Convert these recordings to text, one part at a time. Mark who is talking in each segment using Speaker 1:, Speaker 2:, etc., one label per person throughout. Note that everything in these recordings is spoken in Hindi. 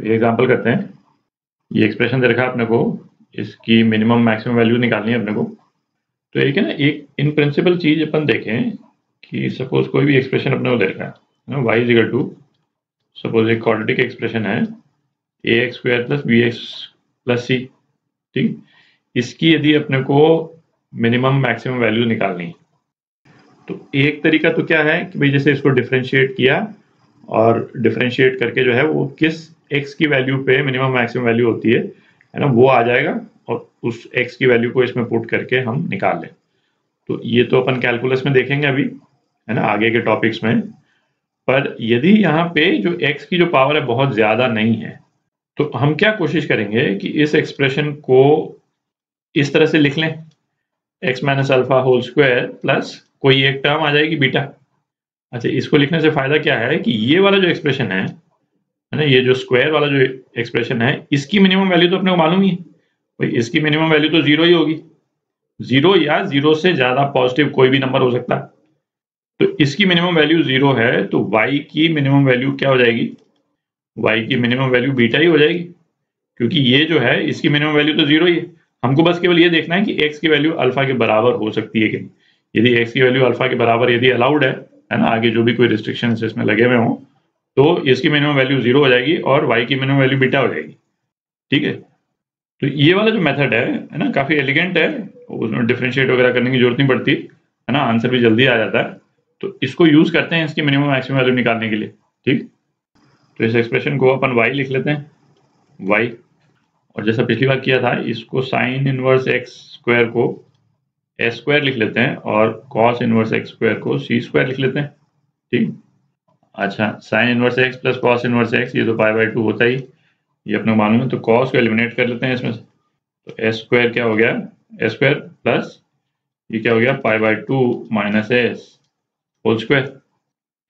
Speaker 1: तो ये एग्जांपल करते हैं। ये एक्सप्रेशन दे रखा है अपने को, इसकी मिनिमम मैक्सिमम वैल्यू निकालनी है अपने को। तो एक है ना, एक इन प्रिंसिपल चीज अपन देखें कि सपोज कोई भी एक्सप्रेशन अपने को दे रखा है ना, y is equal to, suppose एक क्वाड्रेटिक एक्सप्रेशन है ax square plus bx plus c, ठीक। इसकी यदि अपने को मिनिमम मैक्सिमम वैल्यू निकालनी है तो एक तरीका तो क्या है कि भाई जैसे इसको डिफरेंशिएट किया और डिफरेंशिएट करके जो है वो किस x की वैल्यू पे मिनिमम मैक्सिमम वैल्यू होती है ना, वो आ जाएगा और उस x की वैल्यू को इसमें पुट करके हम निकाल लें। तो ये तो अपन कैलकुलस में देखेंगे अभी, है ना, आगे के टॉपिक्स में। पर यदि यहाँ पे जो x की जो पावर है बहुत ज्यादा नहीं है तो हम क्या कोशिश करेंगे कि इस एक्सप्रेशन को इस तरह से लिख लें, x minus alpha whole square plus कोई एक टर्म आ जाएगी बीटा। अच्छा, इसको लिखने से फायदा क्या है कि ये वाला जो एक्सप्रेशन है ना, ये जो स्क्वायर वाला जो एक्सप्रेशन है, इसकी मिनिमम वैल्यू तो अपने को मालूम ही है भाई, इसकी मिनिमम वैल्यू तो 0 ही होगी, 0 या 0 से ज्यादा पॉजिटिव कोई भी नंबर हो सकता है। तो इसकी मिनिमम वैल्यू 0 है तो y की मिनिमम वैल्यू क्या हो जाएगी, y की मिनिमम वैल्यू बीटा ही हो जाएगी, क्योंकि ये जो है इसकी मिनिमम वैल्यू तो 0 ही है। हमको बस केवल ये देखना है कि x की वैल्यू अल्फा के बराबर हो सकती है कि नहीं। यदि x की वैल्यू अल्फा के बराबर यदि अलाउड है ना, आगे जो भी कोई रिस्ट्रिक्शंस इसमें लगे हुए हों, तो इसकी मिनिमम वैल्यू 0 हो जाएगी और y की मिनिमम वैल्यू बीटा हो जाएगी, ठीक है। तो ये वाला जो मेथड है ना, काफी एलिगेंट है, उसमें डिफरेंशिएट वगैरह करने की जरूरत नहीं पड़ती, है ना, आंसर भी जल्दी आ जाता है। तो इसको यूज करते हैं इसकी मिनिमम मैक्सिमम वैल्यू निकालने के लिए, ठीक। तो इस एक्सप्रेशन को अपन y लिख लेते हैं, y, और जैसा पिछली बार किया था इसको साइन इनवर्स एक्स स्क्वायर को एस स्क्वायर लिख लेते हैं और कॉस इनवर्स एक्स स्क्वायर को सी स्क्वायर लिख लेते हैं, ठीक। अच्छा, sine inverse x plus cos inverse x ये तो पाई बाई 2 होता ही, ये अपने को मालूम है, तो कॉस को एलिमिनेट कर लेते हैं इसमें से। तो एस स्क्वायर क्या हो गया, एस स्क्वायर प्लस ये क्या हो गया, pi by 2 minus s whole square.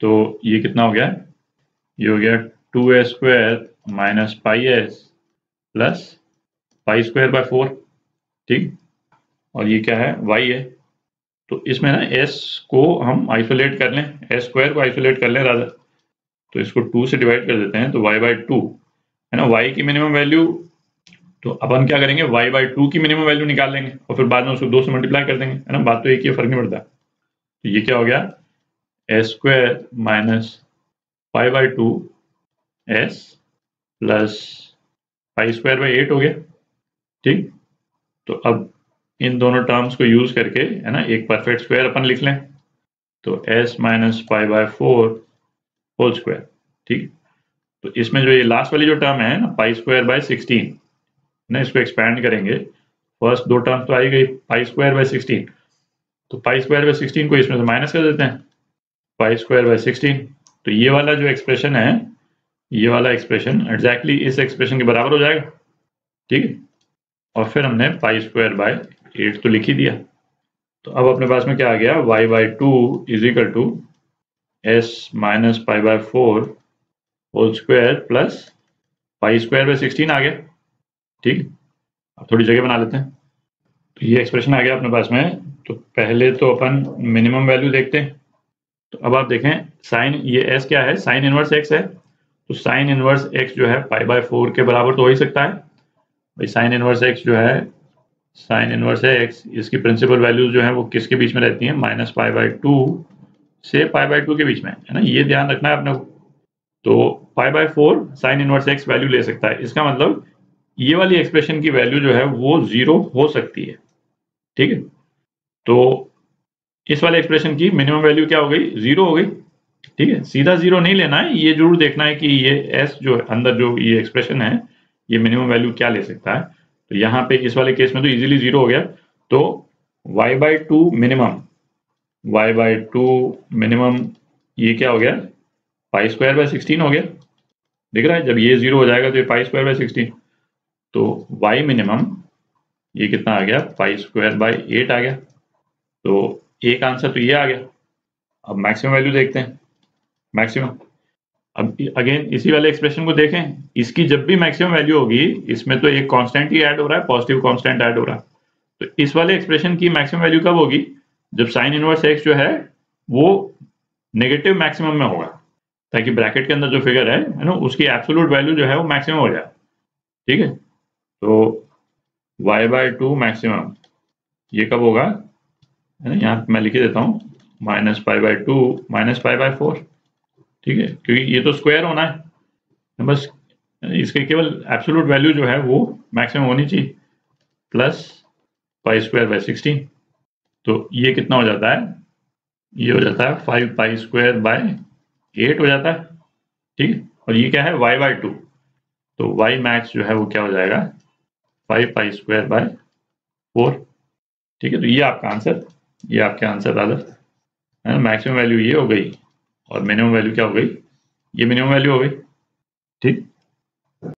Speaker 1: तो ये कितना हो गया, ये हो गया 2s square minus pi s plus pi square by 4, ठीक। और ये क्या है, y है। तो इसमें ना s को हम आइसोलेट कर लें, s स्क्वायर को आइसोलेट कर लें राजा। तो इसको 2 से डिवाइड कर देते हैं तो y बाई 2, है ना, y की मिनिमम वैल्यू। तो अपन क्या करेंगे, y बाई 2 की मिनिमम वैल्यू निकाल लेंगे और फिर बाद में उसको 2 से मल्टीप्लाई कर देंगे, है ना, बात तो एक ही है, फर्क नहीं पड़ता। तो ये क्या हो गया, s square minus pi by 2 s plus pi square by 8 हो गया, ठीक। तो अब इन दोनों टर्म्स को यूज करके, है ना, एक परफेक्ट स्क्वायर अपन लिख लें। तो s minus pi by 4 whole square, ठीक। तो इसमें जो ये लास्ट वाली जो टर्म है ना, पाई स्क्वायर बाय 16 ना, इसको एक्सपैंड करेंगे, फर्स्ट दो टर्म्स तो आई गई पाई स्क्वायर बाय 16, तो पाई स्क्वायर बाय 16 को इसमें से माइनस कर देते हैं, पाई स्क्वायर बाय 16। तो ये वाला जो एक्सप्रेशन है, ये वाला एक्सप्रेशन एग्जैक्टली इस एक्सप्रेशन के बराबर हो जाएगा, ठीक है। और फिर हमने पाई स्क्वायर बाय 8 तो लिख ही दिया। तो अब अपने पास में क्या आ गया, y by 2 is equal to s minus pi by 4 whole square plus pi square by 16 आ गया, ठीक। अब थोड़ी जगह बना लेते हैं। तो ये एक्सप्रेशन आ गया अपने पास में। तो पहले तो अपन मिनिमम वैल्यू देखते हैं। तो अब आप देखें, साइन ये s क्या है, साइन इनवर्स x है। तो साइन इनवर्स x जो है पाई बाय 4 के बराबर तो हो ही सकता है भाई। साइन इनवर्स x जो है, साइन इनवर्स x, इसकी प्रिंसिपल वैल्यूज जो है वो किसके बीच में रहती हैं, माइनस पाई बाई 2 से पाई बाई 2 के बीच में, है ना, ये ध्यान रखना है अपने को। तो pi by 4 sine inverse x value ले सकता है, इसका मतलब ये वाली एक्सप्रेशन की वैल्यू जो है वो 0 हो सकती है, ठीक है। तो इस वाले एक्सप्रेशन की मिनिमम वैल्यू क्या हो गई, 0 हो गई, ठीक है। सीधा 0 नहीं लेना है, ये जरूर देखना है कि ये s जो अंदर जो ये एक्सप्रेशन है, ये मिनिमम वैल्यू क्या ले सकता है। तो यहाँ पे इस वाले केस में तो इजीली 0 हो गया। तो y by 2 minimum, y by 2 minimum ये क्या हो गया, पाई स्क्वायर बाय 16 हो गया, दिख रहा है। जब ये 0 हो जाएगा तो ये पाई स्क्वायर बाय 16, तो y मिनिमम ये कितना आ गया, पाई स्क्वायर बाय 8 आ गया। तो एक आंसर तो ये आ गया। अब मैक्सिमम वैल्यू देखते हैं, मैक्सिमम। अब अगेन इसी वाले एक्सप्रेशन को देखें, इसकी जब भी मैक्सिमम वैल्यू होगी, इसमें तो एक कांस्टेंट ही ऐड हो रहा है, पॉजिटिव कांस्टेंट ऐड हो रहा है। तो इस वाले एक्सप्रेशन की मैक्सिमम वैल्यू कब होगी, जब साइन इनवर्स x जो है वो नेगेटिव मैक्सिमम में होगा, ताकि ब्रैकेट के अंदर जो फिगर है ना, उसकी एब्सोल्यूट वैल्यू जो है वो मैक्सिमम हो जाए। ठीक है, तो y/2 मैक्सिमम ये कब होगा, है ना, यहाँ मैं लिख देता हूँ -π/2 -π/4। ठीक है, क्योंकि ये तो स्क्वायर होना है, बस इसके केवल एब्सोल्यूट वैल्यू जो है वो मैक्सिमम होनी चाहिए, प्लस π²/16। तो ये कितना हो जाता है, ये हो जाता है 5π²/8 हो जाता है। ठीक है, और ये क्या है y/2, तो y मैक्स जो है वो क्या हो जाएगा 5π²/4। ठीक है, तो ये आपका आंसर, ये आपके आंसर रादर है ना, मैक्सिमम वैल्यू ये हो गई और मिनिमम वैल्यू क्या हो गई, ये मिनिमम वैल्यू हो गई। ठीक।